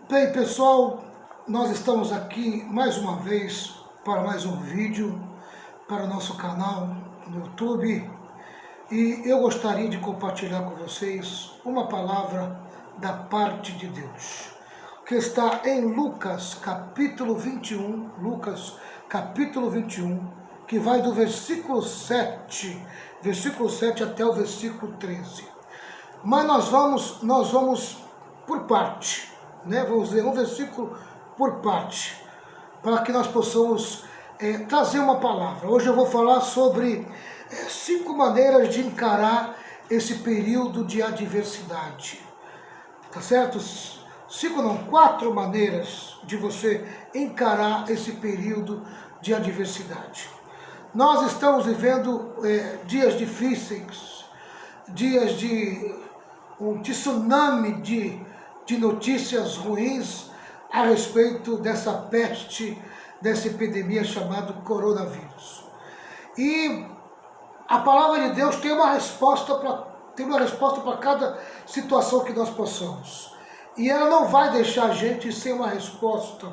Bem, pessoal, nós estamos aqui mais uma vez para mais um vídeo para o nosso canal no YouTube e eu gostaria de compartilhar com vocês uma palavra da parte de Deus, que está em Lucas capítulo 21, que vai do versículo 7 até o versículo 13. Mas nós vamos por parte, né? Vamos ler um versículo por parte, para que nós possamos trazer uma palavra. Hoje eu vou falar sobre 5 maneiras de encarar esse período de adversidade, tá certo? 4 maneiras de você encarar esse período de adversidade. Nós estamos vivendo dias difíceis, dias de um tsunami de notícias ruins a respeito dessa peste, dessa epidemia chamada coronavírus. E a palavra de Deus tem uma resposta para cada situação que nós passamos. E ela não vai deixar a gente sem uma resposta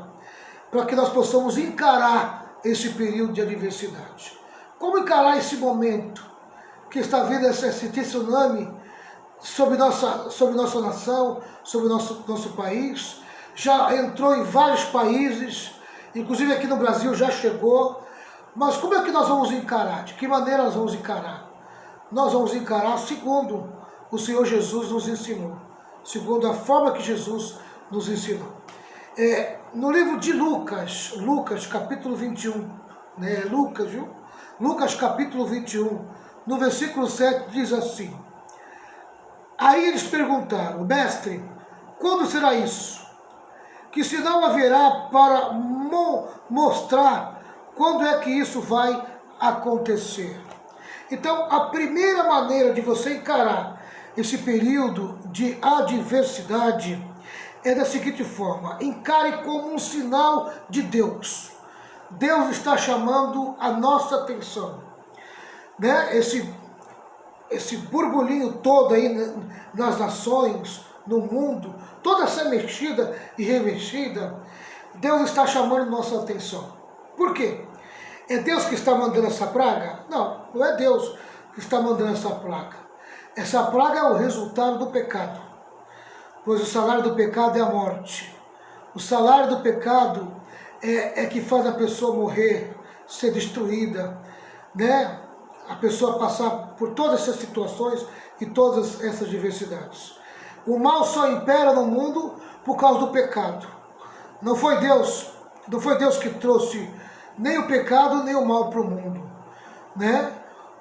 para que nós possamos encarar esse período de adversidade. Como encarar esse momento que está vindo esse tsunami sobre nossa nação, sobre nosso país? Já entrou em vários países, inclusive aqui no Brasil já chegou. Mas como é que nós vamos encarar? De que maneira nós vamos encarar? Nós vamos encarar segundo o Senhor Jesus nos ensinou, segundo a forma que Jesus nos ensinou. No livro de Lucas capítulo 21, né? Lucas capítulo 21, no versículo 7 diz assim: aí eles perguntaram: mestre, quando será isso? Que sinal haverá para mostrar quando é que isso vai acontecer? Então, a primeira maneira de você encarar esse período de adversidade é da seguinte forma: encare como um sinal de Deus. Deus está chamando a nossa atenção, né? Esse burburinho todo aí nas nações, no mundo, toda essa mexida e remexida, Deus está chamando nossa atenção. Por quê? É Deus que está mandando essa praga? Não, não é Deus que está mandando essa praga. Essa praga é o resultado do pecado, pois o salário do pecado é a morte. O salário do pecado é que faz a pessoa morrer, ser destruída, né? A pessoa passar por todas essas situações e todas essas diversidades. O mal só impera no mundo por causa do pecado. Não foi Deus que trouxe nem o pecado nem o mal para o mundo, né?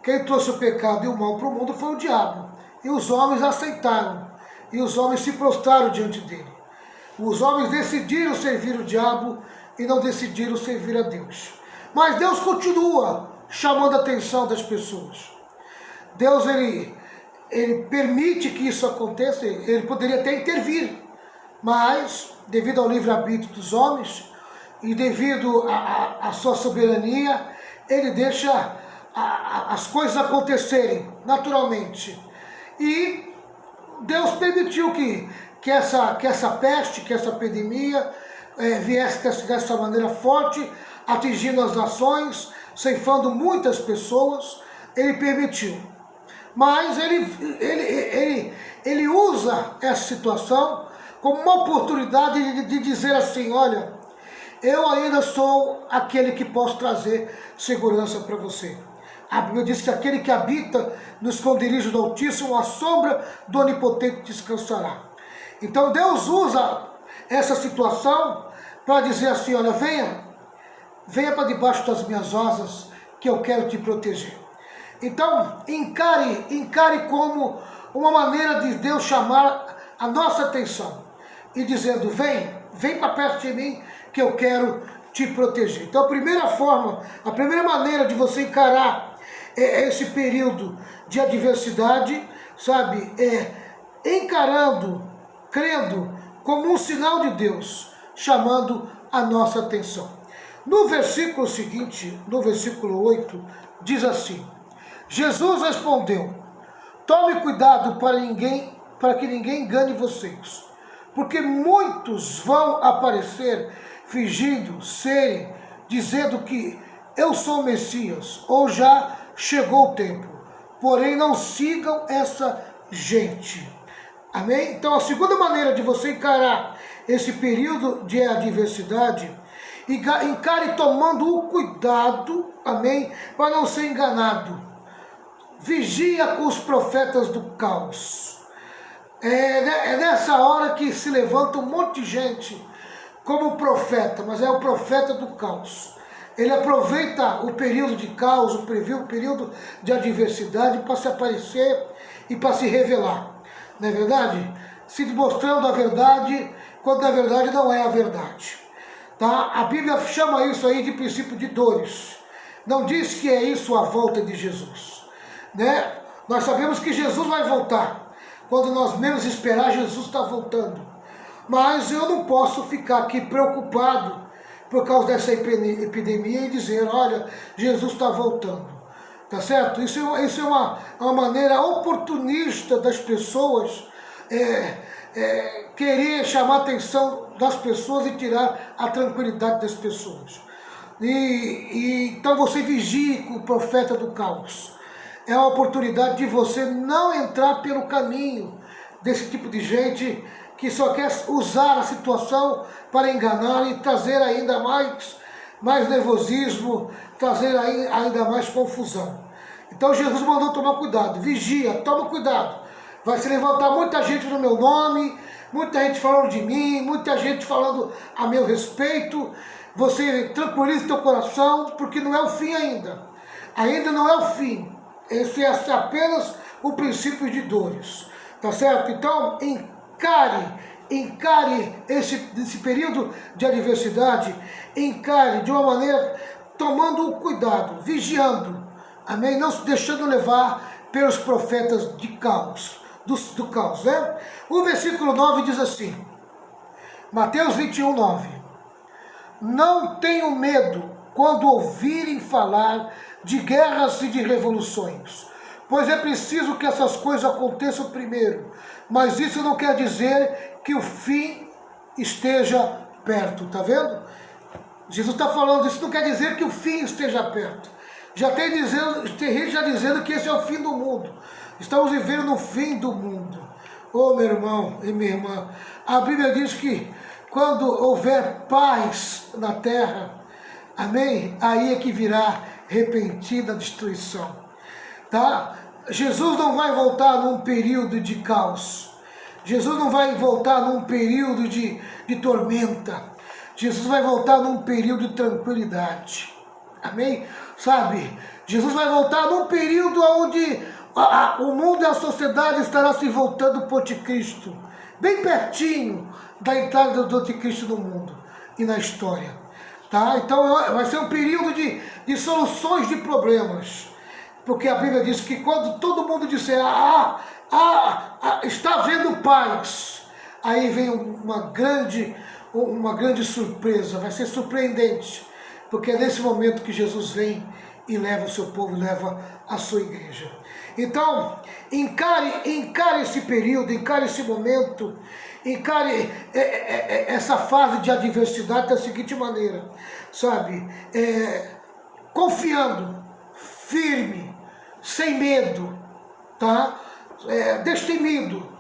Quem trouxe o pecado e o mal para o mundo foi o diabo. E os homens aceitaram, e os homens se prostraram diante dele. Os homens decidiram servir o diabo e não decidiram servir a Deus. Mas Deus continua chamando a atenção das pessoas. Deus, ele permite que isso aconteça, ele poderia até intervir, mas devido ao livre-arbítrio dos homens e devido à sua soberania, ele deixa as coisas acontecerem naturalmente. E Deus permitiu que essa peste, que essa epidemia viesse dessa maneira forte, atingindo as nações, ceifando muitas pessoas. Ele permitiu. Mas ele usa essa situação como uma oportunidade de dizer assim: olha, eu ainda sou aquele que posso trazer segurança para você. A Bíblia diz que aquele que habita no esconderijo do Altíssimo, a sombra do Onipotente descansará. Então Deus usa essa situação para dizer assim: olha, venha para debaixo das minhas asas, que eu quero te proteger. Então, encare como uma maneira de Deus chamar a nossa atenção e dizendo: vem para perto de mim, que eu quero te proteger. Então, a primeira maneira de você encarar esse período de adversidade, sabe, encarando, crendo como um sinal de Deus, chamando a nossa atenção. No versículo seguinte, no versículo 8, diz assim: Jesus respondeu: tome cuidado para que ninguém engane vocês, porque muitos vão aparecer fingindo serem, dizendo que eu sou o Messias, ou já chegou o tempo. Porém, não sigam essa gente. Amém? Então, a segunda maneira de você encarar esse período de adversidade, encare tomando o cuidado, amém, para não ser enganado. Vigia com os profetas do caos. É nessa hora que se levanta um monte de gente como profeta, mas é o profeta do caos. Ele aproveita o período de caos, o período de adversidade para se aparecer e para se revelar. Não é verdade? Se mostrando a verdade, quando na verdade não é a verdade. Tá? A Bíblia chama isso aí de princípio de dores. Não diz que é isso a volta de Jesus. Né? Nós sabemos que Jesus vai voltar. Quando nós menos esperar, Jesus está voltando. Mas eu não posso ficar aqui preocupado por causa dessa epidemia e dizer, olha, Jesus está voltando. Tá certo? Isso é uma maneira oportunista das pessoas querer chamar a atenção das pessoas e tirar a tranquilidade das pessoas. Então você vigie com o profeta do caos. É a oportunidade de você não entrar pelo caminho desse tipo de gente que só quer usar a situação para enganar e trazer ainda mais nervosismo, trazer ainda mais confusão. Então Jesus mandou tomar cuidado, vigia, toma cuidado. Vai se levantar muita gente no meu nome, muita gente falando de mim, muita gente falando a meu respeito. Você tranquilize teu coração, porque não é o fim ainda. Ainda não é o fim. Esse é apenas o princípio de dores. Tá certo? Então, encare esse período de adversidade, encare de uma maneira, tomando o cuidado, vigiando, amém? Não se deixando levar pelos profetas de caos, do caos, né? O versículo 9 diz assim, Mateus 21, 9, não tenham medo quando ouvirem falar de guerras e de revoluções, pois é preciso que essas coisas aconteçam primeiro, mas isso não quer dizer que o fim esteja perto, tá vendo? Jesus está falando, isso não quer dizer que o fim esteja perto. Tem gente já dizendo que esse é o fim do mundo. Estamos vivendo no fim do mundo. Ô meu irmão e minha irmã, a Bíblia diz que quando houver paz na terra, amém? Aí é que virá repentina destruição. Tá? Jesus não vai voltar num período de caos. Jesus não vai voltar num período de tormenta. Jesus vai voltar num período de tranquilidade. Amém? Sabe? Jesus vai voltar num período onde o mundo e a sociedade estará se voltando para o anticristo. Bem pertinho da entrada do anticristo no mundo e na história. Tá? Então vai ser um período de soluções de problemas. Porque a Bíblia diz que quando todo mundo disser, está havendo paz, aí vem uma grande surpresa, vai ser surpreendente, porque é nesse momento que Jesus vem e leva o seu povo, leva a sua igreja. Então, encare esse período, encare esse momento, encare essa fase de adversidade da seguinte maneira, sabe? Confiando, firme, sem medo, tá? Destemido,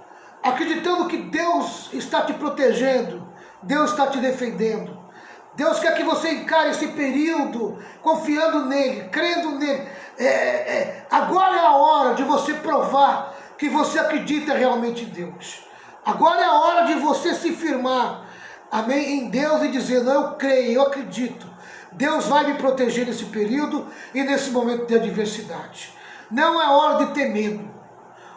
acreditando que Deus está te protegendo, Deus está te defendendo. Deus quer que você encare esse período confiando nele, crendo nele. Agora é a hora de você provar que você acredita realmente em Deus. Agora é a hora de você se firmar, amém, em Deus e dizer, não, eu creio, eu acredito. Deus vai me proteger nesse período e nesse momento de adversidade. Não é hora de ter medo.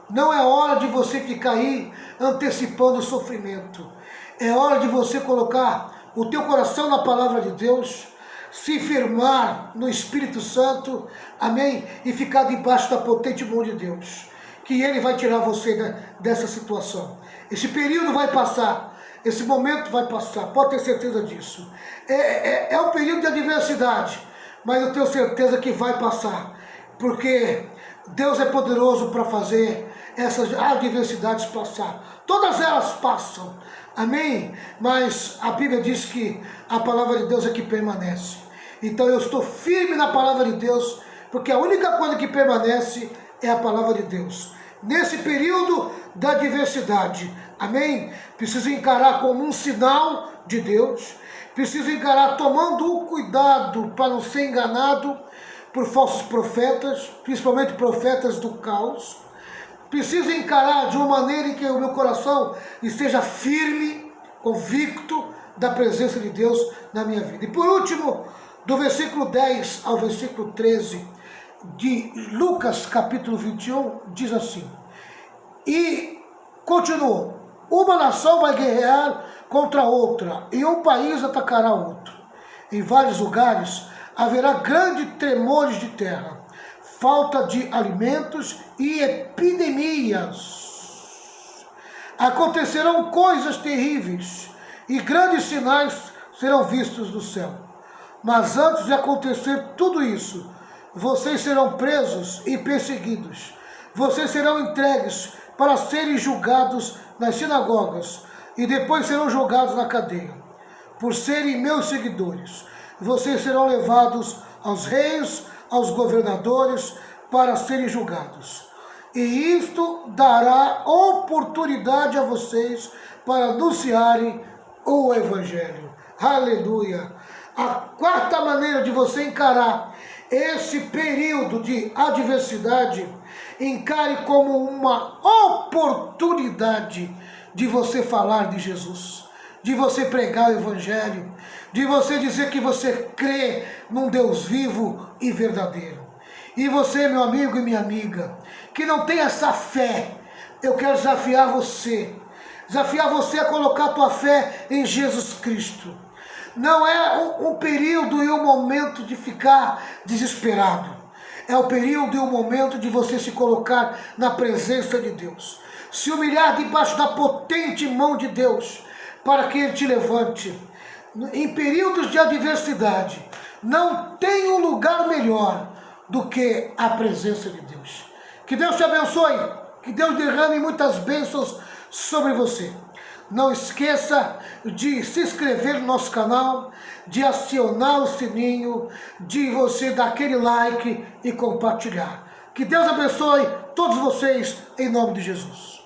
Não é hora de você ficar aí antecipando o sofrimento. É hora de você colocar o teu coração na palavra de Deus, se firmar no Espírito Santo, amém? E ficar debaixo da potente mão de Deus, que Ele vai tirar você dessa situação. Esse período vai passar, esse momento vai passar, pode ter certeza disso. É um período de adversidade, mas eu tenho certeza que vai passar, porque Deus é poderoso para fazer essas adversidades passar. Todas elas passam, Amém? Mas a Bíblia diz que a palavra de Deus é que permanece. Então eu estou firme na palavra de Deus, porque a única coisa que permanece é a palavra de Deus. Nesse período da adversidade, amém? Preciso encarar como um sinal de Deus, preciso encarar tomando o cuidado para não ser enganado por falsos profetas, principalmente profetas do caos. Preciso encarar de uma maneira em que o meu coração esteja firme, convicto da presença de Deus na minha vida. E por último, do versículo 10 ao versículo 13 de Lucas capítulo 21, diz assim: e continuou, uma nação vai guerrear contra outra, e um país atacará outro. Em vários lugares haverá grandes tremores de terra, falta de alimentos e epidemias. Acontecerão coisas terríveis e grandes sinais serão vistos do céu. Mas antes de acontecer tudo isso, vocês serão presos e perseguidos. Vocês serão entregues para serem julgados nas sinagogas e depois serão jogados na cadeia. Por serem meus seguidores, vocês serão levados aos reis, aos governadores, para serem julgados. E isto dará oportunidade a vocês para anunciarem o Evangelho. Aleluia! A quarta maneira de você encarar esse período de adversidade, encare como uma oportunidade de você falar de Jesus, de você pregar o Evangelho, de você dizer que você crê num Deus vivo e verdadeiro. E você, meu amigo e minha amiga, que não tem essa fé, eu quero desafiar você a colocar a tua fé em Jesus Cristo. Não é um período e um momento de ficar desesperado. É o período e o momento de você se colocar na presença de Deus. Se humilhar debaixo da potente mão de Deus, para que Ele te levante. Em períodos de adversidade, não tem um lugar melhor do que a presença de Deus. Que Deus te abençoe, que Deus derrame muitas bênçãos sobre você. Não esqueça de se inscrever no nosso canal, de acionar o sininho, de você dar aquele like e compartilhar. Que Deus abençoe todos vocês, em nome de Jesus.